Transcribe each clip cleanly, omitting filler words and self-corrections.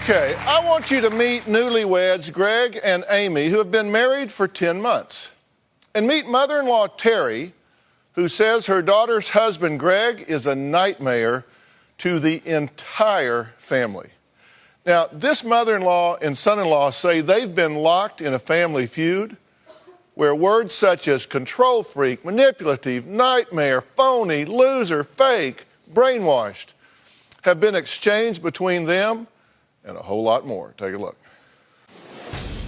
Okay, I want you to meet newlyweds Greg and Amy, who have been married for 10 months. And meet mother-in-law Terry, who says her daughter's husband Greg is a nightmare to the entire family. Now, this mother-in-law and son-in-law say they've been locked in a family feud where words such as control freak, manipulative, nightmare, phony, loser, fake, brainwashed have been exchanged between them and a whole lot more. Take a look.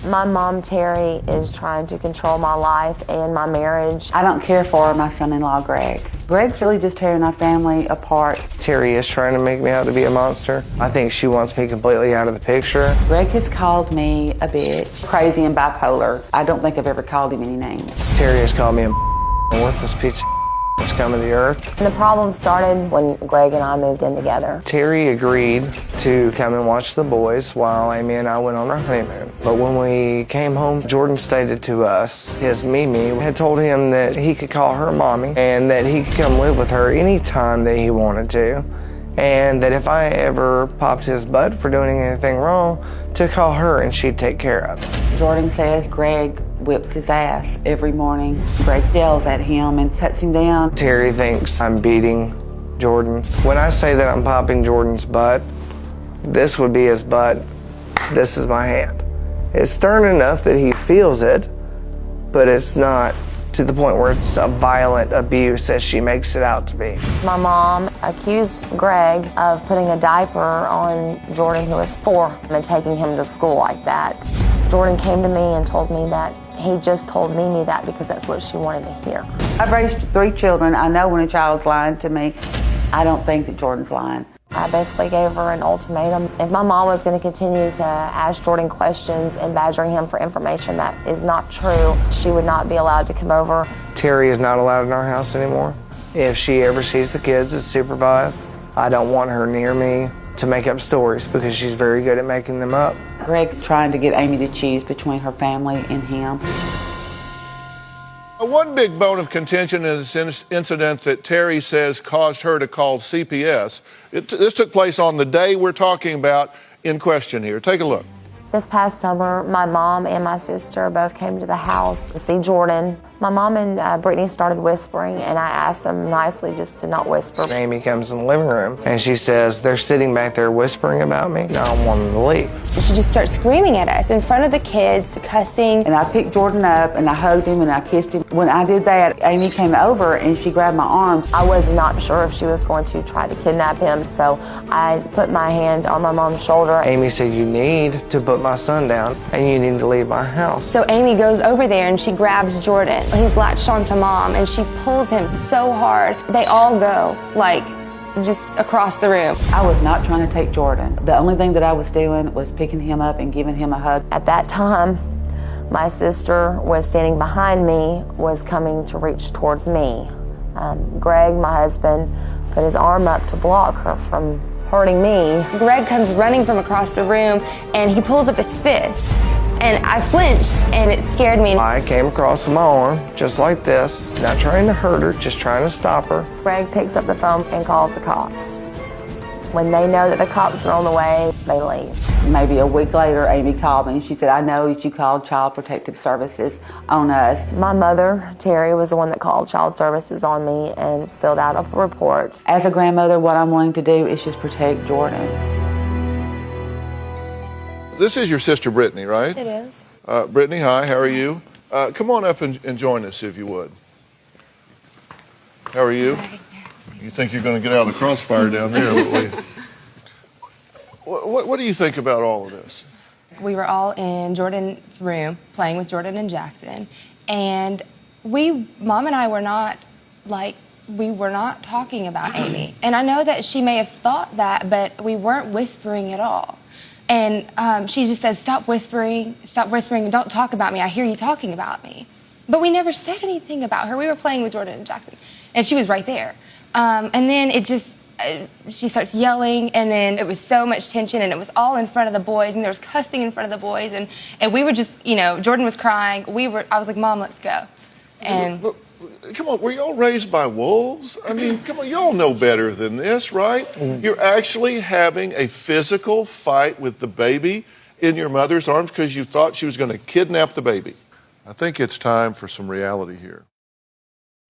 My mom, Terry, is trying to control my life and my marriage. I don't care for my son-in-law, Greg. Greg's really just tearing our family apart. Terry is trying to make me out to be a monster. I think she wants me completely out of the picture. Greg has called me a bitch, crazy and bipolar. I don't think I've ever called him any names. Terry has called me a worthless piece of scum of the earth. And the problem started when Greg and I moved in together. Terry agreed to come and watch the boys while Amy and I went on our honeymoon. But when we came home, Jordan stated to us his Mimi had told him that he could call her mommy and that he could come live with her anytime that he wanted to. And that if I ever popped his butt for doing anything wrong, to call her and she'd take care of it. Jordan says Greg whips his ass every morning. Greg yells at him and cuts him down. Terry thinks I'm beating Jordan. When I say that I'm popping Jordan's butt, this would be his butt. This is my hand. It's stern enough that he feels it, but it's not to the point where it's a violent abuse as she makes it out to be. My mom accused Greg of putting a diaper on Jordan, who was 4, and taking him to school like that. Jordan came to me and told me that he just told Mimi that because that's what she wanted to hear. I've raised 3 children. I know when a child's lying to me. I don't think that Jordan's lying. I basically gave her an ultimatum. If my mom was going to continue to ask Jordan questions and badgering him for information that is not true, she would not be allowed to come over. Terry is not allowed in our house anymore. If she ever sees the kids, it's supervised. I don't want her near me to make up stories because she's very good at making them up. Greg's trying to get Amy to choose between her family and him. One big bone of contention is this incident that Terry says caused her to call CPS. This took place on the day we're talking about in question here. Take a look. This past summer, my mom and my sister both came to the house to see Jordan. My mom and Brittany started whispering, and I asked them nicely just to not whisper. Amy comes in the living room, and she says, they're sitting back there whispering about me. I don't want them to leave. She just starts screaming at us in front of the kids, cussing. And I picked Jordan up, and I hugged him, and I kissed him. When I did that, Amy came over, and she grabbed my arms. I was not sure if she was going to try to kidnap him, so I put my hand on my mom's shoulder. Amy said, you need to put my son down, and you need to leave my house. So Amy goes over there, and she grabs Jordan. He's latched onto Mom, and she pulls him so hard. They all go, like, just across the room. I was not trying to take Jordan. The only thing that I was doing was picking him up and giving him a hug. At that time, my sister was standing behind me, was coming to reach towards me. Greg, my husband, put his arm up to block her from hurting me. Greg comes running from across the room, and he pulls up his fist. And I flinched, and it scared me. I came across my arm, just like this, not trying to hurt her, just trying to stop her. Greg picks up the phone and calls the cops. When they know that the cops are on the way, they leave. Maybe a week later, Amy called me, and she said, I know that you called Child Protective Services on us. My mother, Terry, was the one that called Child Services on me and filled out a report. As a grandmother, what I'm wanting to do is just protect Jordan. This is your sister Brittany, right? It is. Brittany, hi, how are you? Come on up and join us if you would. How are you? You think you're going to get out of the crossfire down there? What do you think about all of this? We were all in Jordan's room playing with Jordan and Jackson, and Mom and I were not talking about Amy. And I know that she may have thought that, but we weren't whispering at all. And she just said, stop whispering, don't talk about me. I hear you talking about me. But we never said anything about her. We were playing with Jordan and Jackson, and she was right there. And then she starts yelling, and then it was so much tension, and it was all in front of the boys, and there was cussing in front of the boys, and we were just, Jordan was crying. I was like, Mom, let's go. And come on, were y'all raised by wolves? I mean, come on, y'all know better than this, right? You're actually having a physical fight with the baby in your mother's arms because you thought she was going to kidnap the baby. I think it's time for some reality here.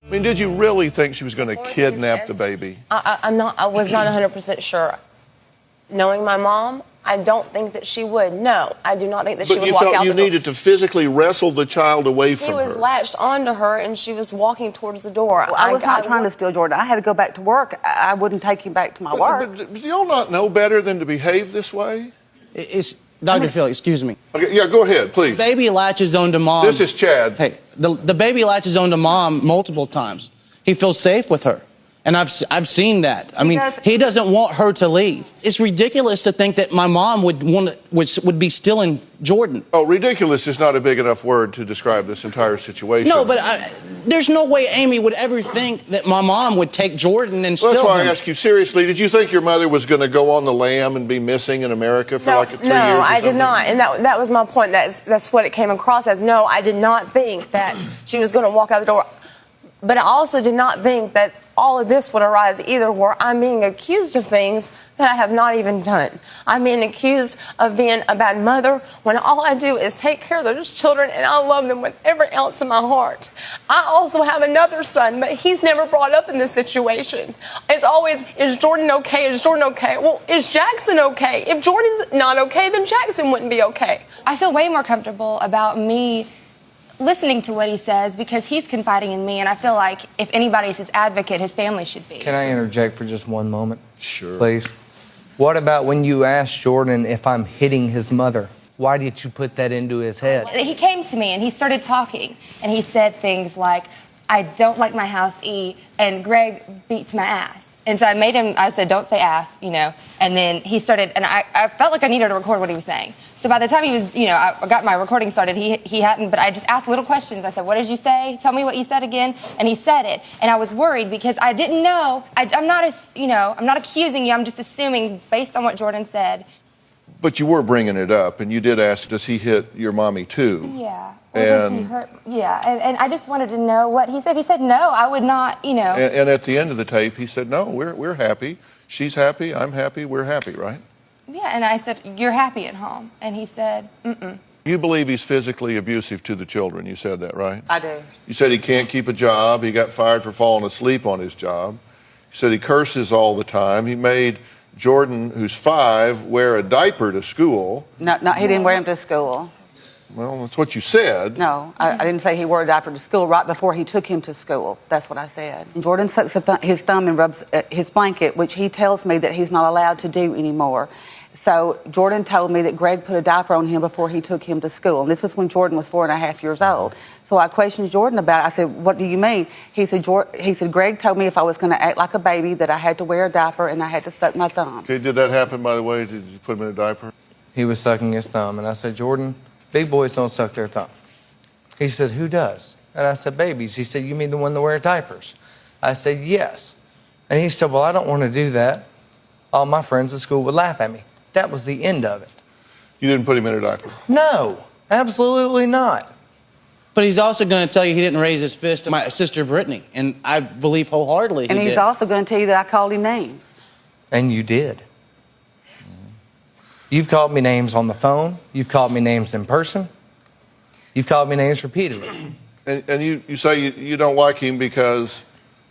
I mean, did you really think she was going to kidnap the baby? I was not 100% sure. Knowing my mom, I don't think that she would. No, I do not think that she would walk out the door. But you felt you needed to physically wrestle the child away from her. He was latched onto her, and she was walking towards the door. Well, I was not trying to steal Jordan. I had to go back to work. I wouldn't take him back to my work. But do y'all not know better than to behave this way? It's Dr. Phil, excuse me. Okay, yeah, go ahead, please. Baby latches onto mom. This is Chad. Hey, the baby latches onto mom multiple times. He feels safe with her. And I've seen that. I mean, he doesn't want her to leave. It's ridiculous to think that my mom would be stealing Jordan. Oh, ridiculous is not a big enough word to describe this entire situation. No, but there's no way Amy would ever think that my mom would take Jordan and steal him. That's why I ask you seriously. Did you think your mother was going to go on the lam and be missing in America for like 3 years? No, or I did something? not, and that was my point. That's what it came across as. No, I did not think that she was going to walk out the door. But I also did not think that all of this would arise either, where I'm being accused of things that I have not even done. I'm being accused of being a bad mother when all I do is take care of those children, and I love them with every ounce of my heart. I also have another son, but he's never brought up in this situation. It's always, is Jordan okay? Is Jordan okay? Well, is Jackson okay? If Jordan's not okay, then Jackson wouldn't be okay. I feel way more comfortable about me listening to what he says because he's confiding in me, and I feel like if anybody's his advocate, his family should be. Can I interject for just one moment? Sure. Please. What about when you asked Jordan if I'm hitting his mother? Why did you put that into his head? He came to me and he started talking, and he said things like, I don't like my house E, and Greg beats my ass. And so I said, don't say ass, and then he started, and I felt like I needed to record what he was saying. So by the time he was, I got my recording started, he hadn't, but I just asked little questions. I said, what did you say? Tell me what you said again. And he said it. And I was worried because I didn't know. I'm not accusing you. I'm just assuming based on what Jordan said. But you were bringing it up, and you did ask, does he hit your mommy too? Yeah. Or does he hurt? Yeah. And I just wanted to know what he said. He said, no, I would not, And at the end of the tape, he said, no, we're happy. She's happy. I'm happy. We're happy, right? Yeah, and I said, you're happy at home. And he said, mm-mm. You believe he's physically abusive to the children. You said that, right? I do. You said he can't keep a job. He got fired for falling asleep on his job. You said he curses all the time. He made Jordan, who's 5, wear a diaper to school. No, he didn't wear him to school. Well, that's what you said. No, I didn't say he wore a diaper to school right before he took him to school. That's what I said. And Jordan sucks his thumb and rubs his blanket, which he tells me that he's not allowed to do anymore. So Jordan told me that Greg put a diaper on him before he took him to school. And this was when Jordan was 4.5 years old. So I questioned Jordan about it. I said, what do you mean? He said, Greg told me if I was going to act like a baby that I had to wear a diaper and I had to suck my thumb. Okay, did that happen, by the way? Did you put him in a diaper? He was sucking his thumb, and I said, Jordan, big boys don't suck their thumb. He said, who does? And I said, babies. He said, you mean the one that wear diapers? I said, yes. And he said, well, I don't want to do that. All my friends at school would laugh at me. That was the end of it. You didn't put him in a diaper? No, absolutely not. But he's also going to tell you he didn't raise his fist to my sister Brittany, and I believe wholeheartedly he did. And he's also going to tell you that I called him names. And you did. You've called me names on the phone. You've called me names in person. You've called me names repeatedly. And you say you don't like him because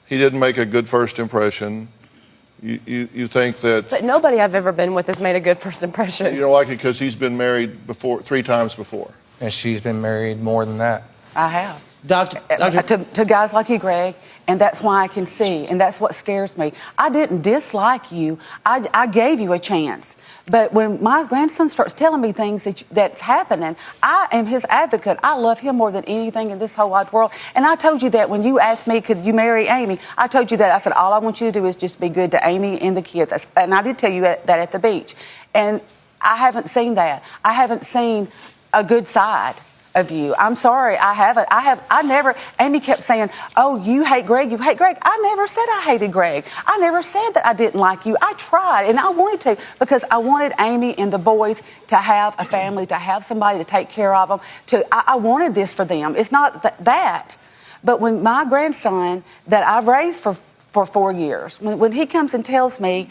he didn't make a good first impression. You think that... But nobody I've ever been with has made a good first impression. You don't like it because he's been married 3 times before. And she's been married more than that. I have. Doctor, To guys like you, Greg, and that's why I can see, and that's what scares me. I didn't dislike you. I gave you a chance. But when my grandson starts telling me things that's happening, I am his advocate. I love him more than anything in this whole wide world. And I told you that when you asked me, could you marry Amy? I told you that. I said, all I want you to do is just be good to Amy and the kids. And I did tell you that at the beach. And I haven't seen that. I haven't seen a good side of you. I'm sorry, I haven't. I never, Amy kept saying, oh, you hate Greg, you hate Greg. I never said I hated Greg. I never said that I didn't like you. I tried, and I wanted to, because I wanted Amy and the boys to have a family, to have somebody to take care of them. I wanted this for them. It's not that. But when my grandson that I've raised for 4 years, when he comes and tells me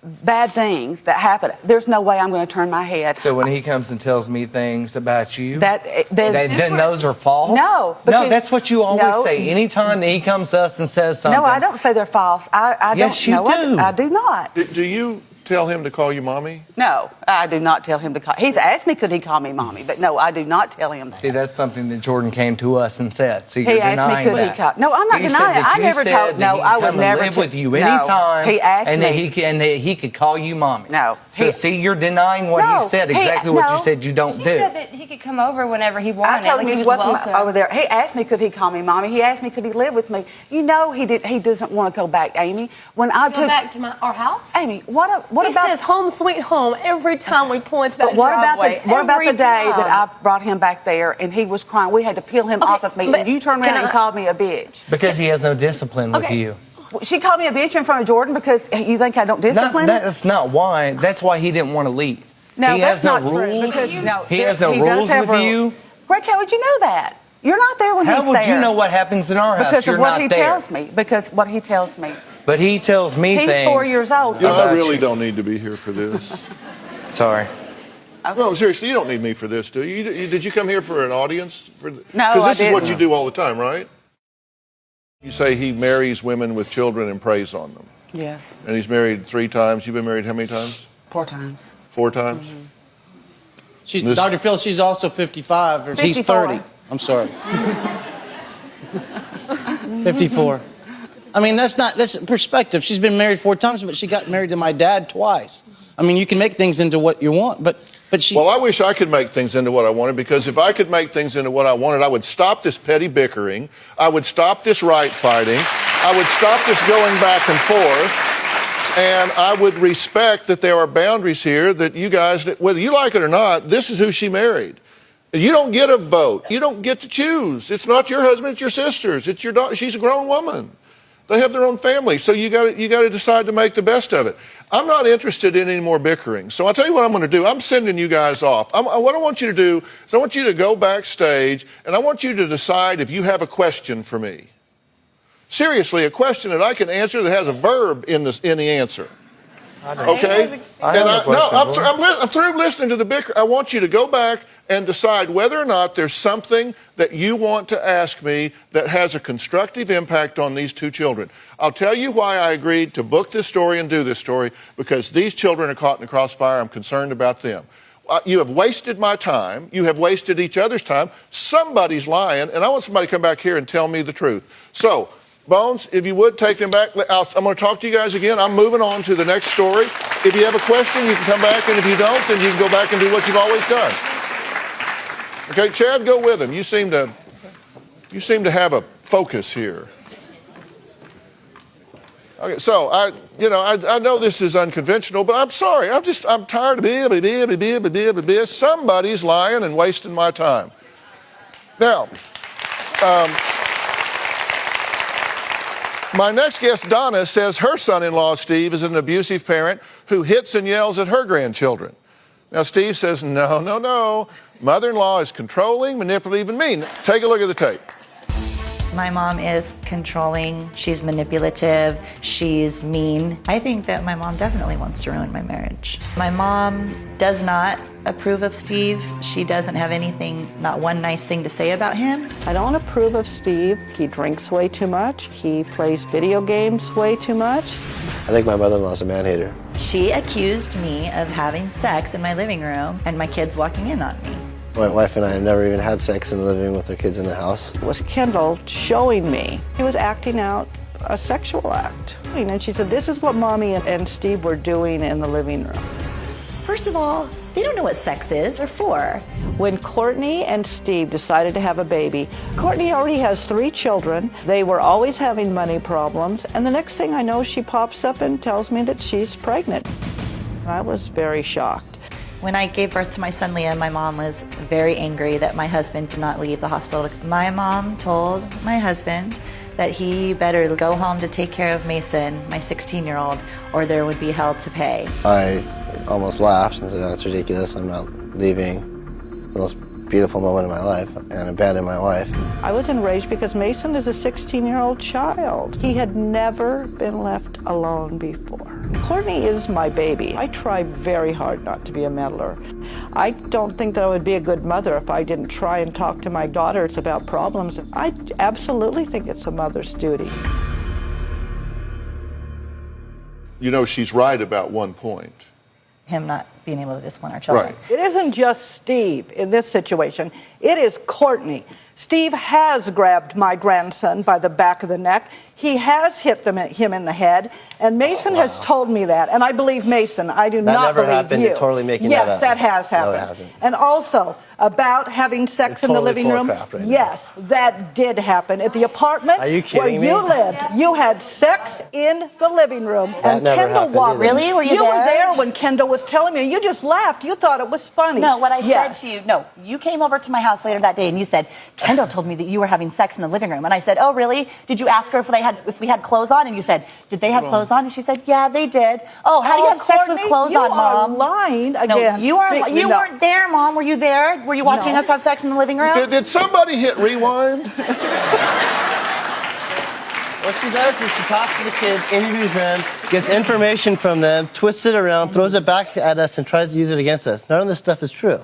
bad things that happen, there's no way I'm going to turn my head. So when he comes and tells me things about you, then those are false? No. No, that's what you always No. say. Anytime that he comes to us and says something. No, I don't say they're false. I Yes, don't. you No, do. I do not. Do you tell him to call you mommy? No, I do not tell him to call. He's asked me, could he call me mommy? But no, I do not tell him that. See, that's something that Jordan came to us and said. So you're He asked me, denying could that. he call? No, I'm not He denying said it. that I you never said told. that No, he I could would come never live t- with you no. anytime. He asked and me. that he could call you mommy. No. So see, you're denying what No, he said. he- Exactly what no. you said you don't She do. said that he could come over whenever he I wanted. told Like him he he's was welcome over there. He asked me, could he call me mommy? He asked me, could he live with me? You know, he doesn't want to go back, Amy. When I Go took back to our house? Amy, what He about? says home sweet home every time we pull into that But what about driveway. the day Every that time. I brought him back there and he was crying? We had to peel him off of me, but and you turned can around and I- called me a bitch. Because he has no discipline with Okay. you. She called me a bitch in front of Jordan because you think I don't discipline him? That's not why. That's why he didn't want to leave. No, he that's has no not true. rules. Because, no, He has no he does rules have with rules. you. Greg, how would you know that? You're not there when he's How there. would you know what happens in our house? Because You're of what not he there. tells me. Because what he tells me. But he tells me He's things. 4 years old. You know, I About really you. don't need to be here for this. Sorry. No, seriously, you don't need me for this, do you? Did you come here for an audience? No, Because this I is what didn't. you do all the time, right? You say he marries women with children and preys on them. Yes, And he's married 3 times. You've been married how many times? 4 times. 4 times? Mm-hmm. She's, This- Dr. Phil, she's also 55. Or he's 54. 30. I'm sorry. 54. I mean, that's perspective. She's been married 4 times, but she got married to my dad twice. I mean, you can make things into what you want, but she... Well, I wish I could make things into what I wanted, because if I could make things into what I wanted, I would stop this petty bickering. I would stop this right fighting. I would stop this going back and forth. And I would respect that there are boundaries here that you guys, whether you like it or not, this is who she married. You don't get a vote. You don't get to choose. It's not your husband, it's your sister's. It's your daughter. She's a grown woman. They have their own family, so you got to decide to make the best of it. I'm not interested in any more bickering, so I'll tell you what I'm going to do. I'm sending you guys off. What I want you to do is I want you to go backstage, and I want you to decide if you have a question for me. Seriously, a question that I can answer that has a verb in the answer. Okay? I'm through listening to the bicker. I want you to go back and decide whether or not there's something that you want to ask me that has a constructive impact on these 2 children. I'll tell you why I agreed to book this story and do this story, because these children are caught in the crossfire. I'm concerned about them. You have wasted my time. You have wasted each other's time. Somebody's lying, and I want somebody to come back here and tell me the truth. So, Bones, if you would take them back. I'm going to talk to you guys again. I'm moving on to the next story. If you have a question, you can come back, and if you don't, then you can go back and do what you've always done. Okay, Chad, go with him. You seem to have a focus here. Okay, so I know this is unconventional, but I'm sorry. I'm tired of somebody's lying and wasting my time. Now, my next guest, Donna, says her son-in-law, Steve, is an abusive parent who hits and yells at her grandchildren. Now, Steve says, no. Mother-in-law is controlling, manipulative, and mean. Take a look at the tape. My mom is controlling, she's manipulative, she's mean. I think that my mom definitely wants to ruin my marriage. My mom does not approve of Steve. She doesn't have anything, not one nice thing to say about him. I don't approve of Steve. He drinks way too much. He plays video games way too much. I think my mother-in-law's a man-hater. She accused me of having sex in my living room and my kids walking in on me. My wife and I have never even had sex in the living room with our kids in the house. It was Kendall showing me. He was acting out a sexual act. And she said, this is what Mommy and Steve were doing in the living room. First of all, they don't know what sex is or for. When Courtney and Steve decided to have a baby, Courtney already has 3 children. They were always having money problems. And the next thing I know, she pops up and tells me that she's pregnant. I was very shocked. When I gave birth to my son Liam, my mom was very angry that my husband did not leave the hospital. My mom told my husband that he better go home to take care of Mason, my 16-year-old, or there would be hell to pay. I almost laughed and said, that's ridiculous. I'm not leaving the most beautiful moment in my life and abandoned my wife. I was enraged because Mason is a 16-year-old child. He had never been left alone before. Courtney is my baby. I try very hard not to be a meddler. I don't think that I would be a good mother if I didn't try and talk to my daughters about problems. I absolutely think it's a mother's duty. You know, she's right about one point. Him not being able to discipline our children. Right. It isn't just Steve in this situation. It is Courtney. Steve has grabbed my grandson by the back of the neck. He has hit him in the head. And Mason has told me that. And I believe Mason. I do not never believe happened. you. You're totally making yes, that up. that has happened. No, it hasn't. And also about having sex You're in the totally living full of room. crap right now. Yes, that did happen. At the apartment Are you where kidding me? you lived, you had sex in the living room. That and never Kendall happened walked. either. Really? Were you You were there? there when Kendall was telling me. You just laughed. You thought it was funny. No, what I Yes. said to you, no, you came over to my house later that day and you said, Kendall told me that you were having sex in the living room. And I said, oh, really? Did you ask her if we had clothes on? And you said, did they have clothes on? And she said, yeah, they did. Oh, how do you have sex with Courtney, clothes you on, Mom? are lying No, again. you are. Big- You no. weren't there, Mom. Were you there? Were you watching No. us have sex in the living room? Did somebody hit rewind? What she does is she talks to the kids, interviews them, gets information from them, twists it around, throws it back at us, and tries to use it against us. None of this stuff is true.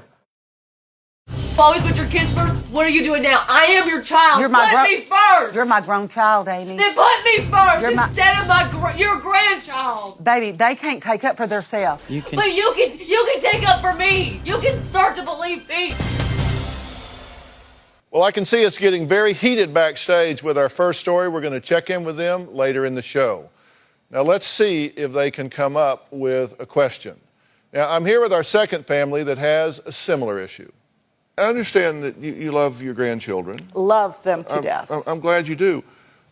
Always put your kids first. What are you doing now? I am your child. You're my put me first. You're my grown child, Amy. Then put me first You're my- instead of your grandchild. Baby, they can't take up for themselves. You can. But you can take up for me. You can start to believe me. Well, I can see it's getting very heated backstage with our first story. We're going to check in with them later in the show. Now, let's see if they can come up with a question. Now, I'm here with our second family that has a similar issue. I understand that you love your grandchildren. Love them to death. I'm glad you do.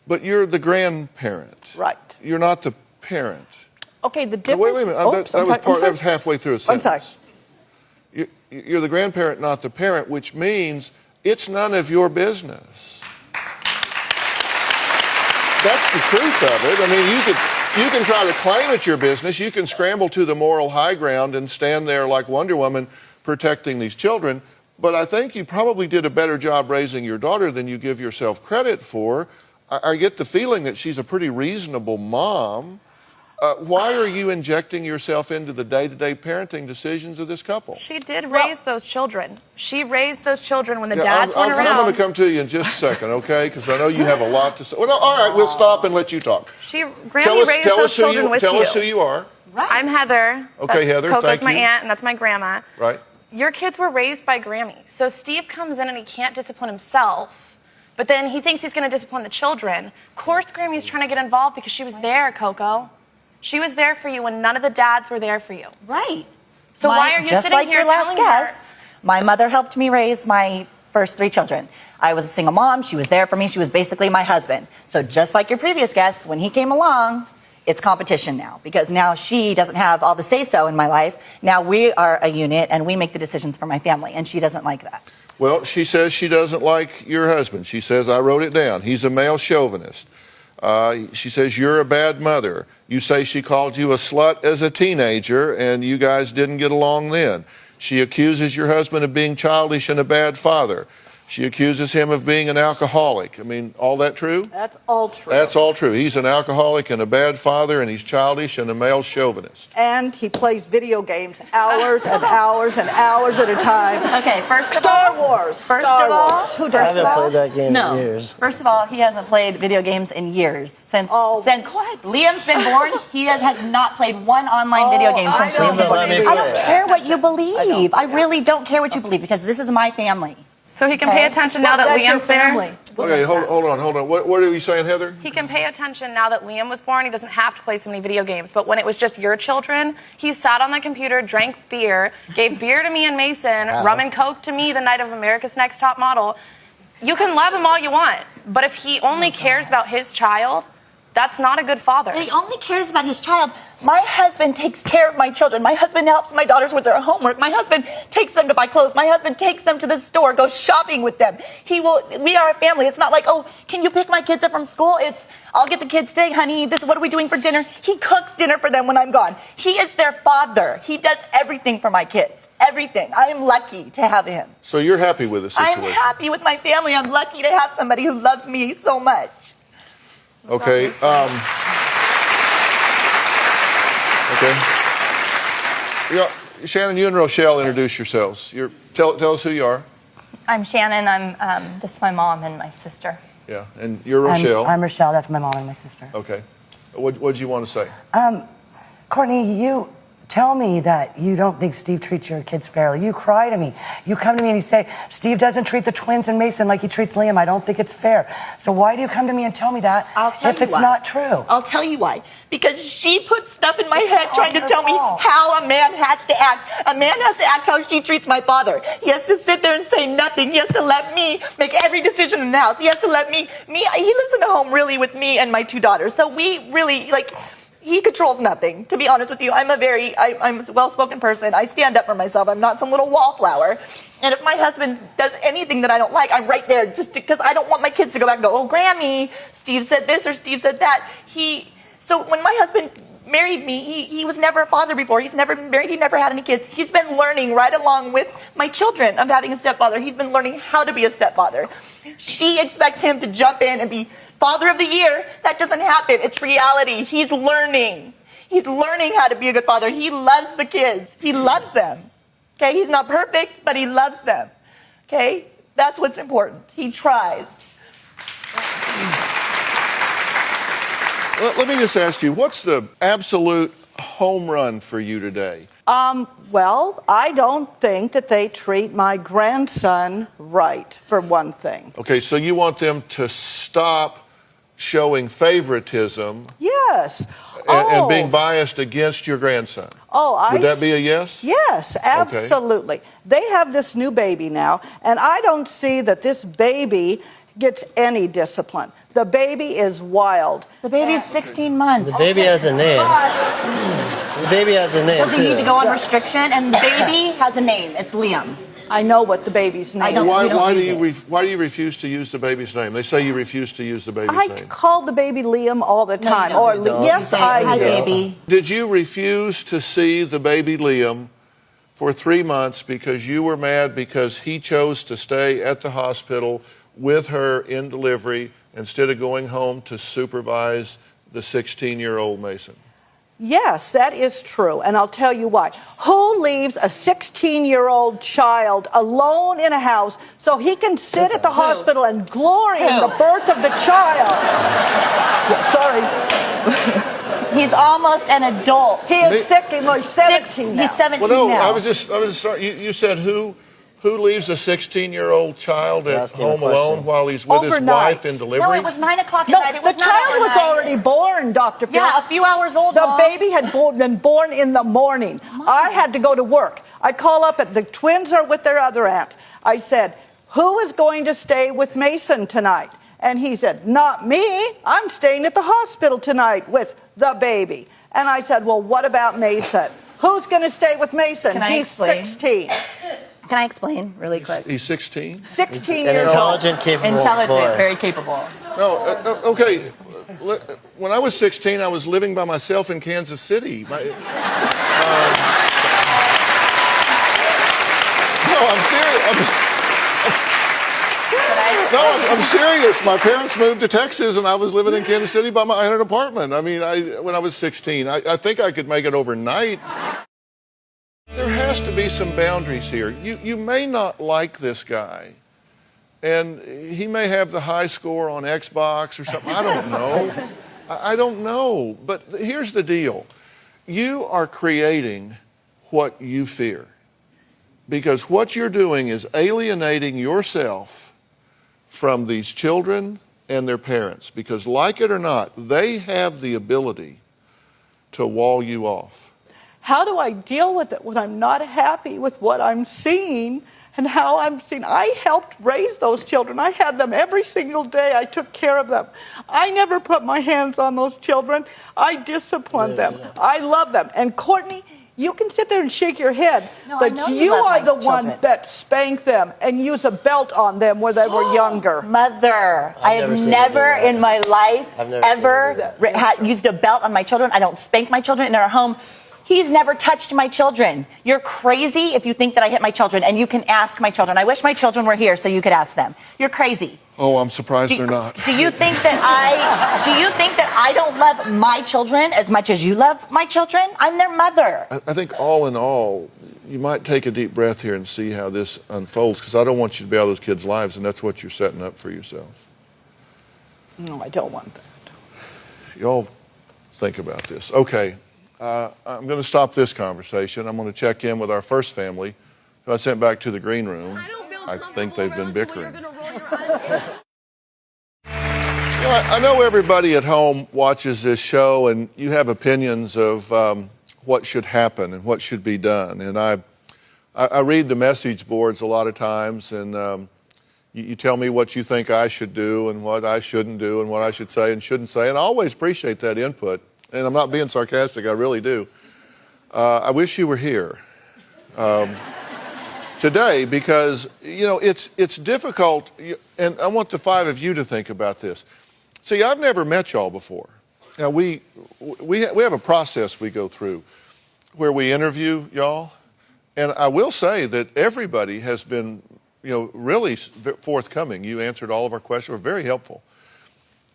But you're the grandparent. Right. You're not the parent. Okay, the Now, difference... wait a minute. Oh, That was halfway through a I'm sentence. sorry. You're the grandparent, not the parent, which means it's none of your business. That's the truth of it. I mean, you can try to claim it's your business. You can scramble to the moral high ground and stand there like Wonder Woman protecting these children. But I think you probably did a better job raising your daughter than you give yourself credit for. I get the feeling that she's a pretty reasonable mom. Why are you injecting yourself into the day-to-day parenting decisions of this couple? She did raise those children. She raised those children when the Yeah, dads weren't around. I'm going to come to you in just a second, okay? Because I know you have a lot to say. Well, no, all right, we'll stop and let you talk. Grammy raised those children with you. Tell us who you are. Right. I'm Heather. Okay, Heather, Coco's thank my you. aunt, and that's my grandma. Right. Your kids were raised by Grammy. So Steve comes in and he can't discipline himself, but then he thinks he's going to discipline the children. Of course, Grammy's trying to get involved because she was there, Coco. She was there for you when none of the dads were there for you. Right. So why are you just sitting like here your last telling guest, her? my mother helped me raise my first 3 children. I was a single mom. She was there for me. She was basically my husband. So just like your previous guest, when he came along, it's competition now because now she doesn't have all the say-so in my life. Now we are a unit and we make the decisions for my family, and she doesn't like that. Well, she says she doesn't like your husband. She says, I wrote it down. He's a male chauvinist. She says, you're a bad mother. You say she called you a slut as a teenager and you guys didn't get along then. She accuses your husband of being childish and a bad father. She accuses him of being an alcoholic. I mean, all that true? That's all true. That's all true. He's an alcoholic and a bad father, and he's childish and a male chauvinist. And he plays video games hours and hours and hours at a time. Okay, first of Star all, Wars. First Star of all, Wars. Who I does haven't that? played that game no. in years. First of all, he hasn't played video games in years. Since what? Liam's been born, he has not played one online video game since I Liam's been don't born. believe I don't it. care what you believe. I really don't care what you believe because this is my family. So he can pay attention now that That's your Liam's there. family. Okay, hold on. What are you saying, Heather? He can pay attention now that Liam was born. He doesn't have to play so many video games. But when it was just your children, he sat on the computer, drank beer, gave beer to me and Mason, rum and coke to me the night of America's Next Top Model. You can love him all you want, but if he only cares about his child, That's not a good father. He only cares about his child. My husband takes care of my children. My husband helps my daughters with their homework. My husband takes them to buy clothes. My husband takes them to the store, goes shopping with them. We are a family. It's not like, oh, can you pick my kids up from school? It's, I'll get the kids today, honey. What are we doing for dinner? He cooks dinner for them when I'm gone. He is their father. He does everything for my kids. Everything. I am lucky to have him. So you're happy with the situation? I'm happy with my family. I'm lucky to have somebody who loves me so much. Okay. Okay. Yeah, Shannon, you and Rochelle introduce yourselves. Tell us who you are. I'm Shannon. This is my mom and my sister. Yeah, and you're Rochelle. I'm Rochelle. That's my mom and my sister. Okay. What did you want to say? Courtney, you tell me that you don't think Steve treats your kids fairly. You cry to me. You come to me and you say, Steve doesn't treat the twins and Mason like he treats Liam. I don't think it's fair. So why do you come to me and tell me that if it's not true? I'll tell you why. Because she puts stuff in my head trying to tell me how a man has to act. A man has to act how she treats my father. He has to sit there and say nothing. He has to let me make every decision in the house. He has to let me he lives in a home really with me and my two daughters. So we really, he controls nothing, to be honest with you. I'm a well-spoken person. I stand up for myself. I'm not some little wallflower. And if my husband does anything that I don't like, I'm right there just because I don't want my kids to go back and go, oh, Grammy, Steve said this or Steve said that. So when my husband married me, he was never a father before. He's never been married. He never had any kids. He's been learning right along with my children of having a stepfather. He's been learning how to be a stepfather. She expects him to jump in and be father of the year. That doesn't happen. It's reality. He's learning. He's learning how to be a good father. He loves the kids. He loves them. Okay? He's not perfect, but he loves them. Okay? That's what's important. He tries. Let me just ask you, what's the absolute home run for you today? Well, I don't think that they treat my grandson right, for one thing. Okay, so you want them to stop showing favoritism. Yes. And being biased against your grandson. Would that be a yes? Yes, absolutely. Okay. They have this new baby now, and I don't see that this baby gets any discipline. The baby is wild. The baby's 16 months. The baby has a name. The baby has a name. Does he need to go on restriction? And the baby has a name. It's Liam. I know what the baby's name is. Why do you refuse to use the baby's name? They say you refuse to use the baby's name. I call the baby Liam all the time. Yes, I do. Baby. Did you refuse to see the baby Liam for 3 months because you were mad because he chose to stay at the hospital with her in delivery instead of going home to supervise the 16-year-old Mason? Yes, that is true, and I'll tell you why. Who leaves a 16-year-old child alone in a house so he can sit at the hospital and glory in the birth of the child? Sorry. He's almost an adult. He is 17 now. He's 17 well, no, now. I was just you said who leaves a 16-year-old child at home alone while he's with his wife in delivery? No, it was 9 o'clock at No, night. the child was already born, Dr. Phil. Yeah, a few hours old. The baby had been born in the morning. I had to go to work. I call up, the twins are with their other aunt. I said, who is going to stay with Mason tonight? And he said, not me. I'm staying at the hospital tonight with the baby. And I said, well, what about Mason? Who's going to stay with Mason? He's 16. Can I explain really quick? He's 16? 16 An years intelligent, capable boy. Very capable. No, okay. When I was 16, I was living by myself in Kansas City. No, I'm serious. I'm serious. My parents moved to Texas, and I was living in Kansas City in an apartment. I mean, when I was 16, I think I could make it overnight. There has to be some boundaries here. You may not like this guy, and he may have the high score on Xbox or something. I don't know. I don't know. But here's the deal. You are creating what you fear, because what you're doing is alienating yourself from these children and their parents, because like it or not, they have the ability to wall you off. How do I deal with it when I'm not happy with what I'm seeing and how I'm seeing? I helped raise those children. I had them every single day. I took care of them. I never put my hands on those children. I disciplined them. I love them. And Courtney, you can sit there and shake your head, No, I but know you love are my the one children. that spanked them and used a belt on them when they were younger. Mother, I have never seen never her do that. in my life I've never seen her do ever that. used a belt on my children. I don't spank my children in our home. He's never touched my children. You're crazy if you think that I hit my children, and you can ask my children. I wish my children were here so you could ask them. You're crazy. Oh, I'm surprised they're not. Do you think that I don't love my children as much as you love my children? I'm their mother. I think all in all, you might take a deep breath here and see how this unfolds, because I don't want you to be out of those kids' lives, and that's what you're setting up for yourself. No, I don't want that. Y'all think about this. Okay, I'm going to stop this conversation. I'm going to check in with our first family, who I sent back to the green room. I think they've been bickering. I know everybody at home watches this show, and you have opinions of what should happen and what should be done. And I read the message boards a lot of times, and you tell me what you think I should do and what I shouldn't do and what I should say and shouldn't say. And I always appreciate that input. And I'm not being sarcastic, I really do. I wish you were here today, because, you know, it's difficult. And I want the five of you to think about this. See, I've never met y'all before. Now, we have a process we go through where we interview y'all. And I will say that everybody has been, you know, really forthcoming. You answered all of our questions, were very helpful,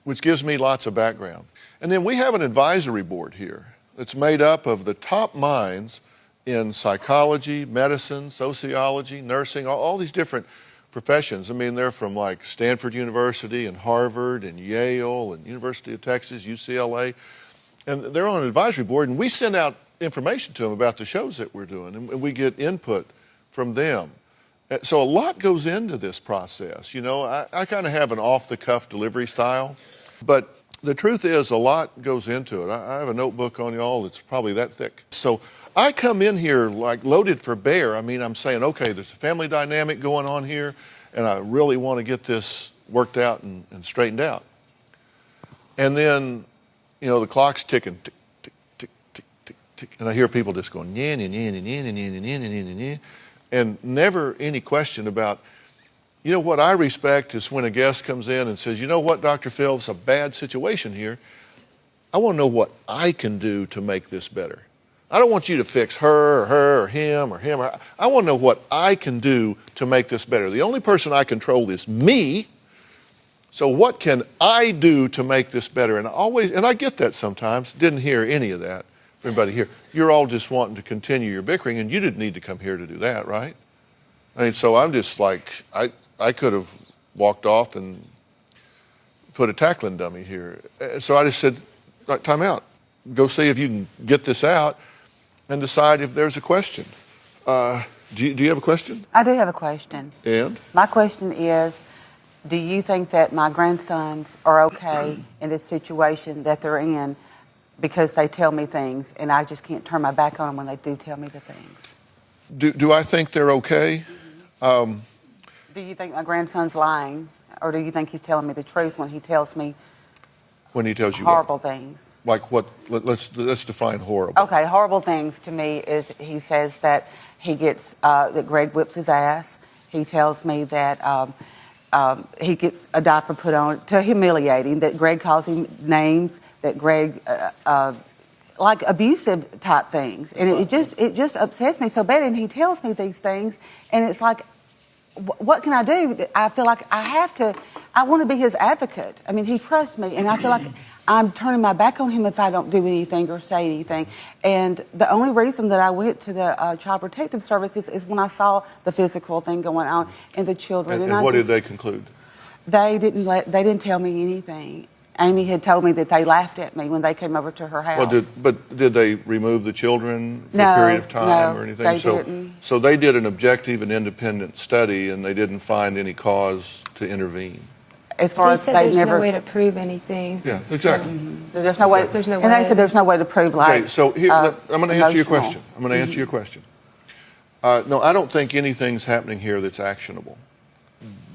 which gives me lots of background. And then we have an advisory board here that's made up of the top minds in psychology, medicine, sociology, nursing, all these different professions. I mean, they're from like Stanford University and Harvard and Yale and University of Texas, UCLA. And they're on an advisory board, and we send out information to them about the shows that we're doing, and we get input from them. So a lot goes into this process. You know, I kind of have an off-the-cuff delivery style, but the truth is a lot goes into it. I have a notebook on y'all that's probably that thick. So I come in here like loaded for bear. I mean, I'm saying, okay, there's a family dynamic going on here, and I really want to get this worked out and straightened out. And then, you know, the clock's ticking, tick, tick, tick, tick, tick, tick, and I hear people just going, yeah, yeah, yeah, yeah, yeah, yeah, yeah, yeah, yeah, and never any question about, you know, what I respect is when a guest comes in and says, you know what, Dr. Phil, it's a bad situation here. I want to know what I can do to make this better. I don't want you to fix her or him. I want to know what I can do to make this better. The only person I control is me. So what can I do to make this better? And I get that sometimes. Didn't hear any of that from anybody here. You're all just wanting to continue your bickering, and you didn't need to come here to do that, right? I mean, so I'm just like, I could have walked off and put a tackling dummy here. So I just said, right, time out. Go see if you can get this out and decide if there's a question. Do you have a question? I do have a question. And? My question is, do you think that my grandsons are okay in this situation that they're in because they tell me things and I just can't turn my back on them when they do tell me the things? Do I think they're okay? Do you think my grandson's lying, or do you think he's telling me the truth when he tells me when he tells you horrible what? Things? Like what? Let's define horrible. Okay, horrible things to me is he says that he gets that Greg whips his ass. He tells me that he gets a diaper put on to humiliate him. That Greg calls him names. That Greg like abusive type things, and it just upsets me so bad. And he tells me these things, and it's like, what can I do? I feel like I want to be his advocate. I mean, he trusts me, and I feel like I'm turning my back on him if I don't do anything or say anything. And the only reason that I went to the Child Protective Services is when I saw the physical thing going on in the children. And what did they conclude? They didn't tell me anything. Amy had told me that they laughed at me when they came over to her house. Well, but did they remove the children for a period of time or anything? They didn't. So they did an objective and independent study, and they didn't find any cause to intervene. as far They as said they there's never. no way to prove anything. Yeah, exactly. There's no way. There's no And they way. said there's no way to prove like. Okay, so here, I'm going to answer your emotional. question. I'm going to answer your question. No, I don't think anything's happening here that's actionable.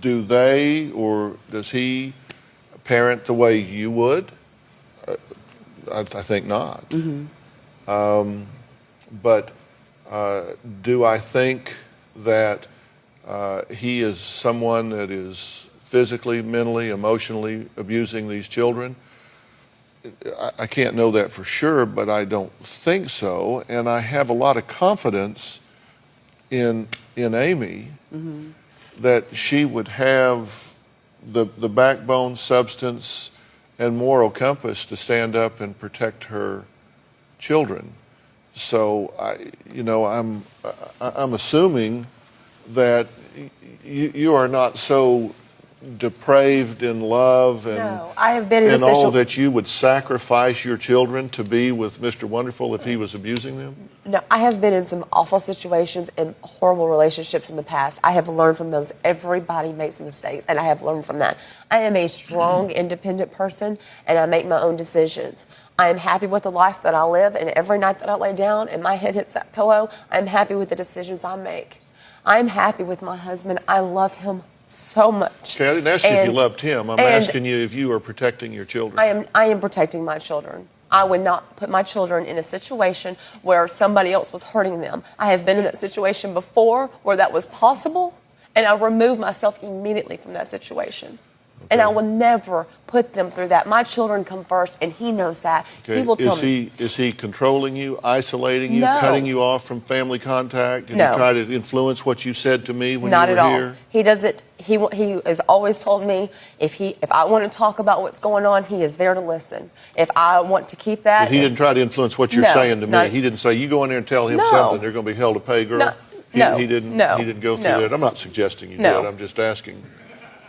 Do they or does he parent the way you would? I think not. But do I think that he is someone that is physically, mentally, emotionally abusing these children? I can't know that for sure, but I don't think so. And I have a lot of confidence in Amy that she would have the backbone, substance, and moral compass to stand up and protect her children. So I'm assuming that you are not so depraved in love and, No, I have been in a and all situation. that you would sacrifice your children to be with Mr. Wonderful if he was abusing them? No, I have been in some awful situations and horrible relationships in the past. I have learned from those. Everybody makes mistakes, and I have learned from that. I am a strong, independent person, and I make my own decisions. I am happy with the life that I live, and every night that I lay down and my head hits that pillow, I'm happy with the decisions I make. I'm happy with my husband. I love him so much. Okay, I didn't ask you if you loved him. I'm asking you if you are protecting your children. I am protecting my children. I would not put my children in a situation where somebody else was hurting them. I have been in that situation before where that was possible, and I removed myself immediately from that situation. And I will never put them through that. My children come first, and he knows that. Okay. He will tell me. Is he controlling you, isolating you, No. cutting you off from family contact? Did No. he try to influence what you said to me when Not you at were all. here? He does it. He has always told me if I want to talk about what's going on, he is there to listen. If I want to keep that, But he didn't try to influence what you're No, saying to me. not- He didn't say, you go in there and tell him No. something, they're going to be hell to pay, girl. No. He didn't go through No. that. I'm not suggesting you No. did. I'm just asking.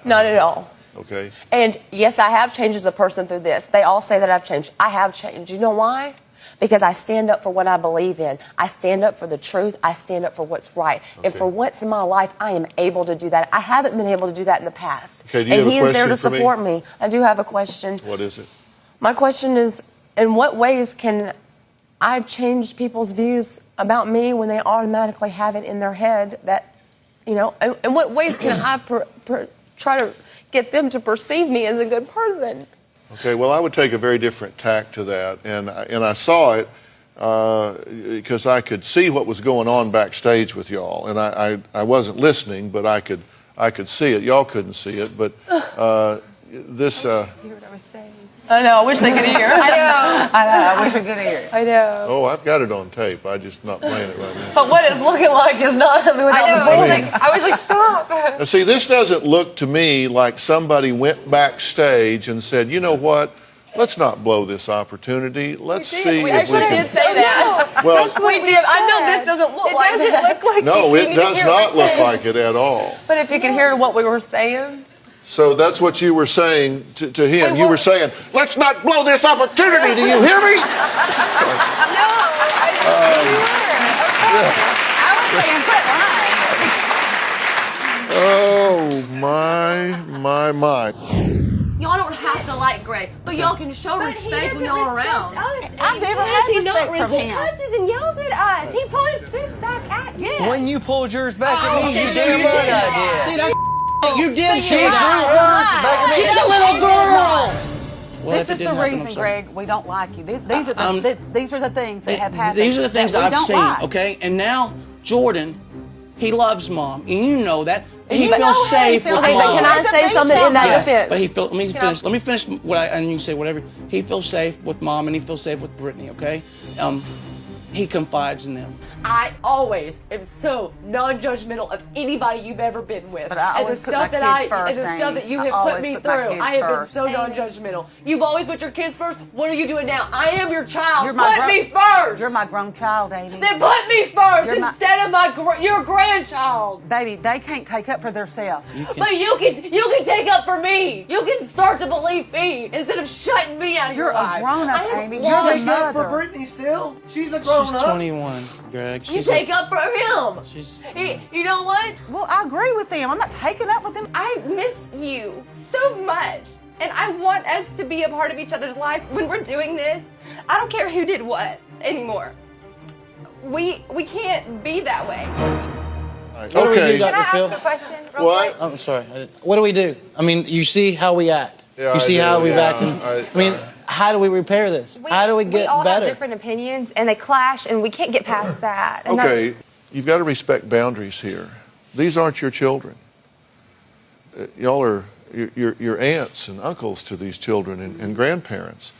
not at all. Okay. And yes, I have changed as a person through this. They all say that I've changed. I have changed. You know why? Because I stand up for what I believe in. I stand up for the truth. I stand up for what's right. And for once in my life, I am able to do that. I haven't been able to do that in the past. Okay, do you and have a he is there to question for me? support me. I do have a question. What is it? My question is, in what ways can I change people's views about me when they automatically have it in their head that, in what ways can I try to get them to perceive me as a good person? Okay, well, I would take a very different tack to that, and I saw it because I could see what was going on backstage with y'all, and I wasn't listening, but I could see it. Y'all couldn't see it, but this. You heard what I was saying. I know. I wish they could hear. I know. I wish we could hear it. I know. Oh, I've got it on tape. I'm just not playing it right now. But what it's looking like is not without I know. the voice. I was like, stop. Now, see, this doesn't look to me like somebody went backstage and said, you know what? Let's not blow this opportunity. Let's see We if we actually can. did say that. Well, We did. I know this doesn't look like that. Look like no, you it need to does hear what not I'm look saying. like it at all. But if you could hear what we were saying. So that's what you were saying to him. You were saying, let's not blow this opportunity. Do you hear me? No, I was saying put line. Oh, my. Y'all don't have to like Greg, but y'all can show respect when y'all are around. I've never had respect from him. He cusses and yells at us. He pulled his fist back at me. When you pulled yours back Oh, at me, you see, did you what did I that. did. See, that's you did She say drew that. hers back at me. She's a little girl. Well, This if it is the didn't happen, I'm reason, sorry. Greg, we don't like you. These are the things that have happened. These are the things that we I've don't seen, like. okay? And now, Jordan, he loves Mom, and you know that. He You know feels how he safe feels. with Okay, Mom. but can I say something in that Yes, defense? but he feels. Let me finish what and you can say whatever. He feels safe with Mom, and he feels safe with Brittany. Okay, he confides in them. I always am so non-judgmental of anybody you've ever been with. But I and the always put stuff my that kids first, and the stuff Amy. that you I have put always me put my through. kids I have been first. so non-judgmental. You've always put your kids first. What are you doing now? I am your child. You're my Put me first. You're my grown child, Amy. Then put me first You're my- instead of your grandchild. Baby, they can't take up for themselves. But you can take up for me. You can start to believe me instead of shutting me out of You're your a life. grown-up, I have Amy. love. You're the mother. For Brittany still? She's a grown grown She's up. 21, Greg. You She's take up for him. She's... You know what? Well, I agree with them. I'm not taking up with them. I miss you so much. And I want us to be a part of each other's lives when we're doing this. I don't care who did what anymore. We can't be that way. What do we do, Can I Dr. Phil? ask a question real What? quick? I'm sorry. What do we do? I mean, you see how we act. Yeah, you see I do, how we've yeah. acted. I mean, how do we repair this? How do we We get all better? have different opinions, and they clash, and we can't get past that. And Okay, you've got to respect boundaries here. These aren't your children. Y'all are your aunts and uncles to these children and grandparents.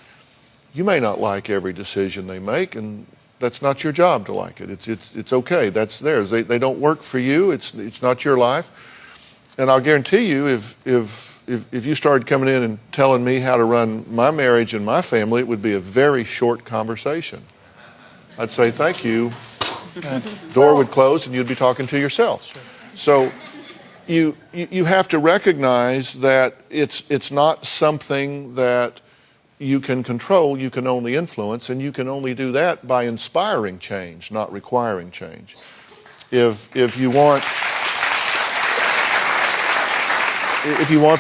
You may not like every decision they make, and that's not your job to like it. It's okay. That's theirs. They don't work for you. It's not your life. And I'll guarantee you, if you started coming in and telling me how to run my marriage and my family, it would be a very short conversation. I'd say thank you. Door would close, and you'd be talking to yourself. So you have to recognize that it's not something that you can control, you can only influence, and you can only do that by inspiring change, not requiring change. If you want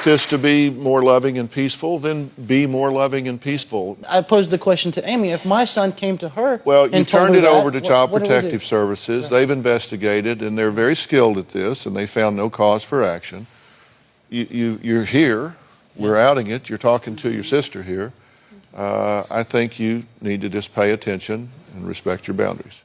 this to be more loving and peaceful, then be more loving and peaceful. I posed the question to Amy. If my son came to her Well, you and told turned her it that, over to Child what do we do? Protective Services. They've investigated, and they're very skilled at this, and they found no cause for action. You're here. We're outing it. You're talking to your sister here. I think you need to just pay attention and respect your boundaries.